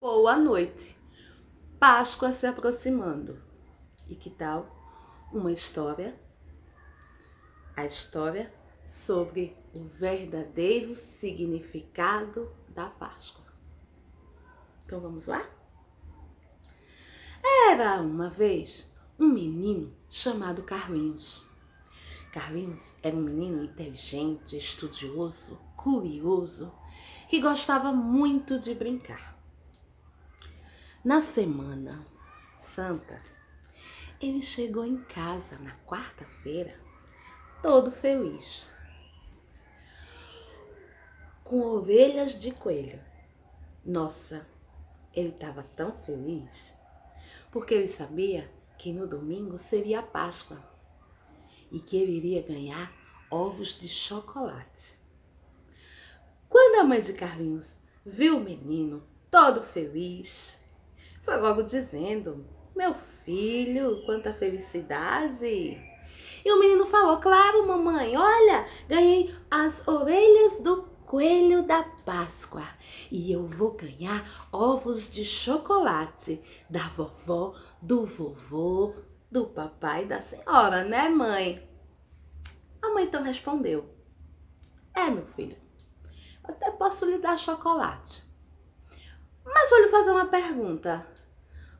Boa noite. Páscoa se aproximando. E que tal uma história? A história sobre o verdadeiro significado da Páscoa. Então vamos lá? Era uma vez um menino chamado Carlinhos. Carlinhos era um menino inteligente, estudioso, curioso, que gostava muito de brincar. Na Semana Santa, ele chegou em casa na quarta-feira, todo feliz, com ovelhas de coelho. Nossa, ele estava tão feliz, porque ele sabia que no domingo seria a Páscoa e que ele iria ganhar ovos de chocolate. Quando a mãe de Carlinhos viu o menino todo feliz, foi logo dizendo: meu filho, quanta felicidade! E o menino falou: claro, mamãe, olha, ganhei as orelhas do coelho da Páscoa e eu vou ganhar ovos de chocolate da vovó, do vovô, do papai e da senhora, né, mãe? A mãe então respondeu: meu filho, eu até posso lhe dar chocolate, mas vou lhe fazer uma pergunta.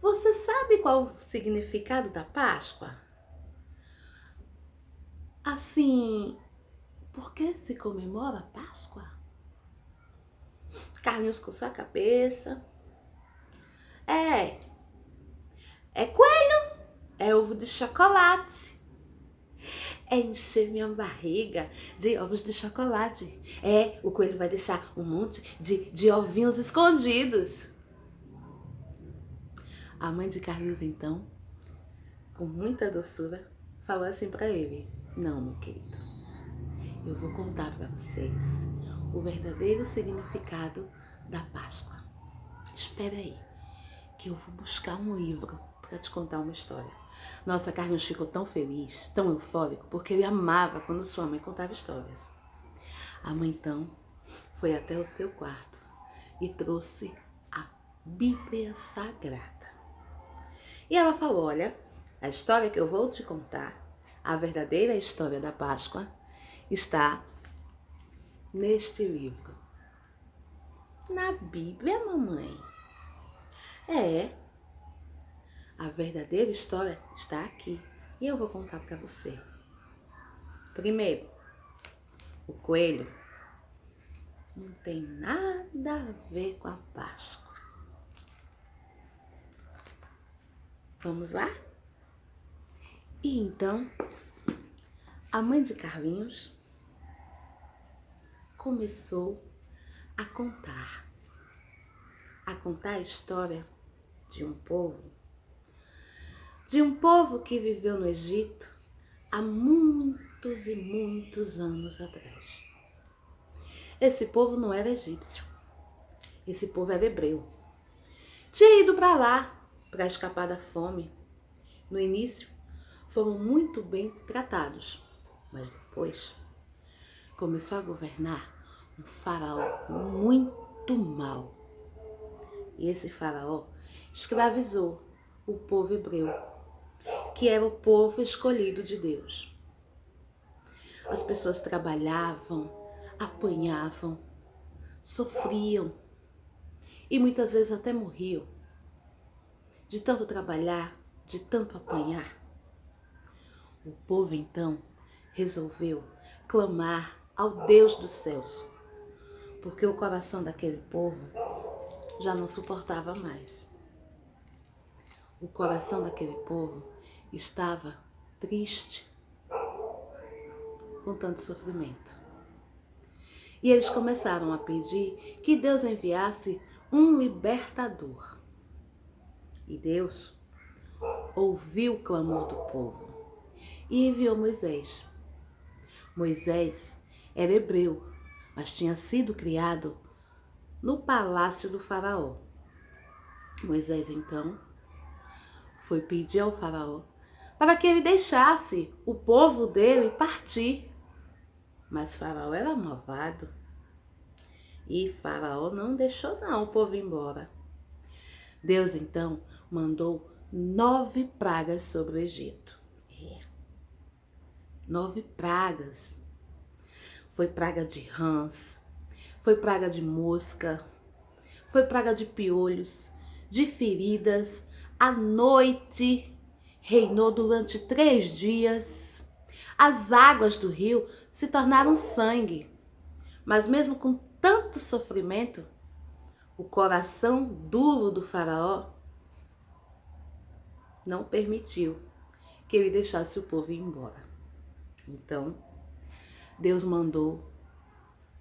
Você sabe qual o significado da Páscoa? Assim, por que se comemora a Páscoa? Carlinhos coçou a cabeça. É coelho, é ovo de chocolate. É encher minha barriga de ovos de chocolate. O coelho vai deixar um monte de ovinhos escondidos. A mãe de Carlinhos, então, com muita doçura, falou assim para ele: não, meu querido, eu vou contar para vocês o verdadeiro significado da Páscoa. Espera aí, que eu vou buscar um livro para te contar uma história. Nossa, Carlinhos ficou tão feliz, tão eufórico, porque ele amava quando sua mãe contava histórias. A mãe, então, foi até o seu quarto e trouxe a Bíblia Sagrada. E ela falou: olha, a história que eu vou te contar, a verdadeira história da Páscoa, está neste livro. Na Bíblia, mamãe? A verdadeira história está aqui e eu vou contar para você. Primeiro, o coelho não tem nada a ver com a Páscoa. Vamos lá? E então, a mãe de Carlinhos começou a contar a história de um povo que viveu no Egito há muitos e muitos anos atrás. Esse povo não era egípcio, esse povo era hebreu. Tinha ido para lá para escapar da fome. No início, foram muito bem tratados, mas depois começou a governar um faraó muito mau. E esse faraó escravizou o povo hebreu, que era o povo escolhido de Deus. As pessoas trabalhavam, apanhavam, sofriam e muitas vezes até morriam de tanto trabalhar, de tanto apanhar. O povo então resolveu clamar ao Deus dos céus, porque o coração daquele povo já não suportava mais. O coração daquele povo estava triste com tanto sofrimento. E eles começaram a pedir que Deus enviasse um libertador. E Deus ouviu o clamor do povo e enviou Moisés. Moisés era hebreu, mas tinha sido criado no palácio do faraó. Moisés, então, foi pedir ao faraó para que ele deixasse o povo dele partir. Mas faraó era malvado e faraó não deixou não o povo ir embora. Deus então mandou 9 pragas sobre o Egito. 9 pragas. Foi praga de rãs, foi praga de mosca, foi praga de piolhos, de feridas. A noite reinou durante 3 dias. As águas do rio se tornaram sangue. Mas mesmo com tanto sofrimento, o coração duro do faraó não permitiu que ele deixasse o povo ir embora. Então, Deus mandou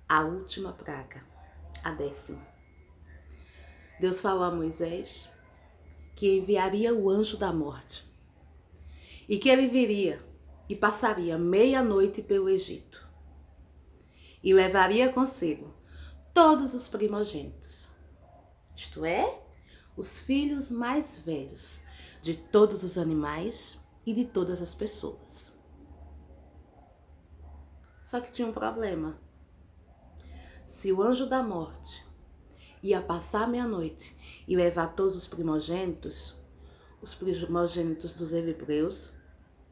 a última praga, a 10ª. Deus falou a Moisés que enviaria o anjo da morte e que ele viria e passaria meia-noite pelo Egito e levaria consigo todos os primogênitos, isto é, os filhos mais velhos de todos os animais e de todas as pessoas. Só que tinha um problema. Se o anjo da morte ia passar meia-noite e levar todos os primogênitos dos hebreus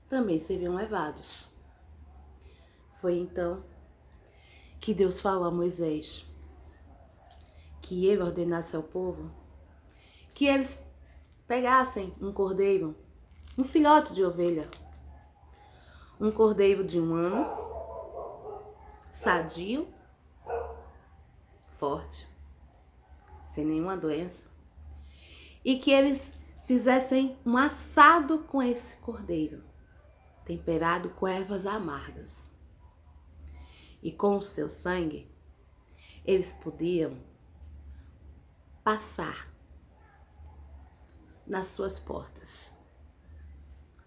também seriam levados. Foi então que Deus falou a Moisés que ele ordenasse ao povo que eles pegassem um cordeiro, um filhote de ovelha, um cordeiro de 1 ano, sadio, forte, sem nenhuma doença, e que eles fizessem um assado com esse cordeiro, temperado com ervas amargas. E com o seu sangue, eles podiam passar nas suas portas.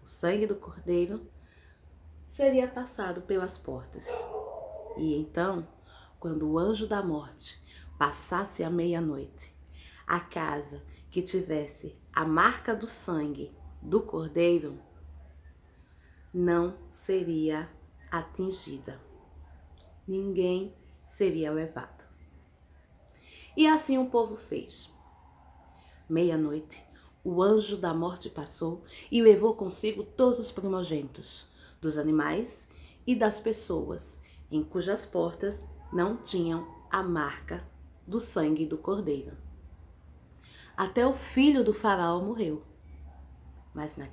O sangue do cordeiro seria passado pelas portas. E então, quando o anjo da morte passasse a meia-noite, a casa que tivesse a marca do sangue do cordeiro não seria atingida. Ninguém seria levado. E assim o povo fez. Meia-noite, o anjo da morte passou e levou consigo todos os primogênitos dos animais e das pessoas, em cujas portas não tinham a marca do sangue do cordeiro. Até o filho do faraó morreu. Mas nas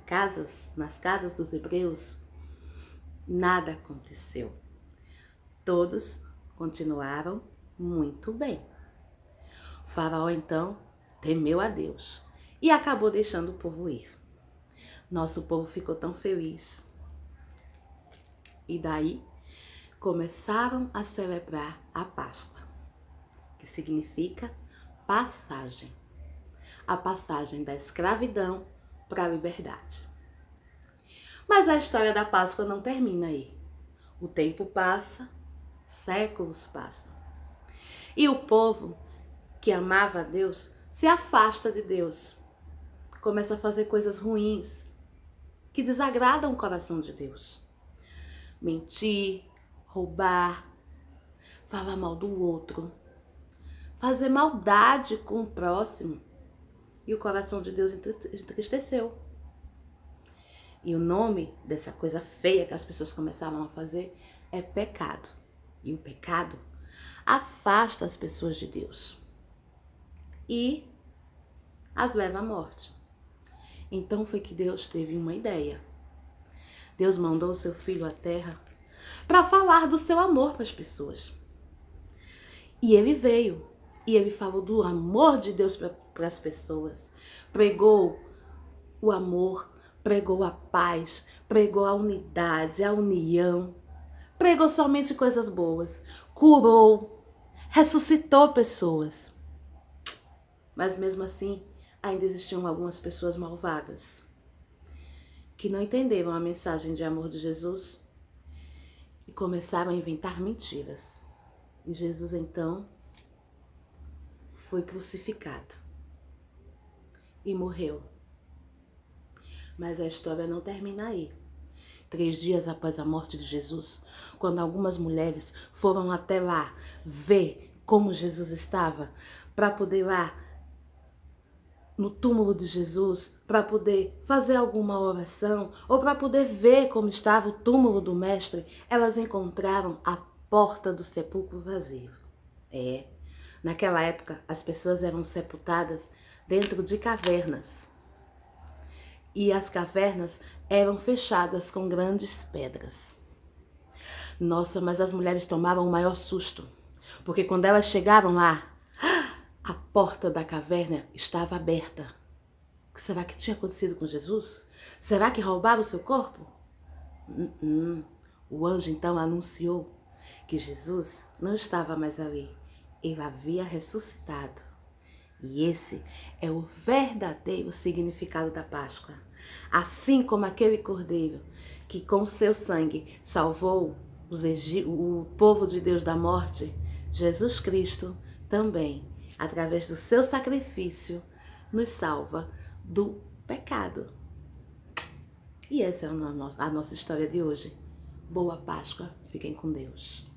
casas dos hebreus, nada aconteceu. Todos continuaram muito bem. O faraó então temeu a Deus e acabou deixando o povo ir. Nosso povo ficou tão feliz. E daí começaram a celebrar a Páscoa, que significa passagem. A passagem da escravidão para a liberdade. Mas a história da Páscoa não termina aí. O tempo passa, séculos passam. E o povo que amava a Deus se afasta de Deus. Começa a fazer coisas ruins que desagradam o coração de Deus. Mentir, roubar, falar mal do outro, fazer maldade com o próximo. E o coração de Deus entristeceu. E o nome dessa coisa feia que as pessoas começaram a fazer é pecado. E o pecado afasta as pessoas de Deus e as leva à morte. Então foi que Deus teve uma ideia. Deus mandou o seu filho à terra para falar do seu amor para as pessoas. E ele veio e ele falou do amor de Deus para as pessoas. Pregou o amor, pregou a paz, pregou a unidade, a união. Pregou somente coisas boas. Curou, ressuscitou pessoas. Mas mesmo assim, ainda existiam algumas pessoas malvadas que não entenderam a mensagem de amor de Jesus e começaram a inventar mentiras. E Jesus então foi crucificado e morreu. Mas a história não termina aí. 3 dias após a morte de Jesus, quando algumas mulheres foram até lá ver como Jesus estava, para poder lá no túmulo de Jesus para poder fazer alguma oração ou para poder ver como estava o túmulo do mestre, elas encontraram a porta do sepulcro vazio. Naquela época as pessoas eram sepultadas dentro de cavernas. E as cavernas eram fechadas com grandes pedras. Nossa, mas as mulheres tomavam o maior susto, porque quando elas chegaram lá, a porta da caverna estava aberta. O que será que tinha acontecido com Jesus? Será que roubaram o seu corpo? O anjo então anunciou que Jesus não estava mais ali. Ele havia ressuscitado. E esse é o verdadeiro significado da Páscoa. Assim como aquele cordeiro que com seu sangue salvou o povo de Deus da morte, Jesus Cristo também, através do seu sacrifício, nos salva do pecado. E essa é a nossa história de hoje. Boa Páscoa, fiquem com Deus.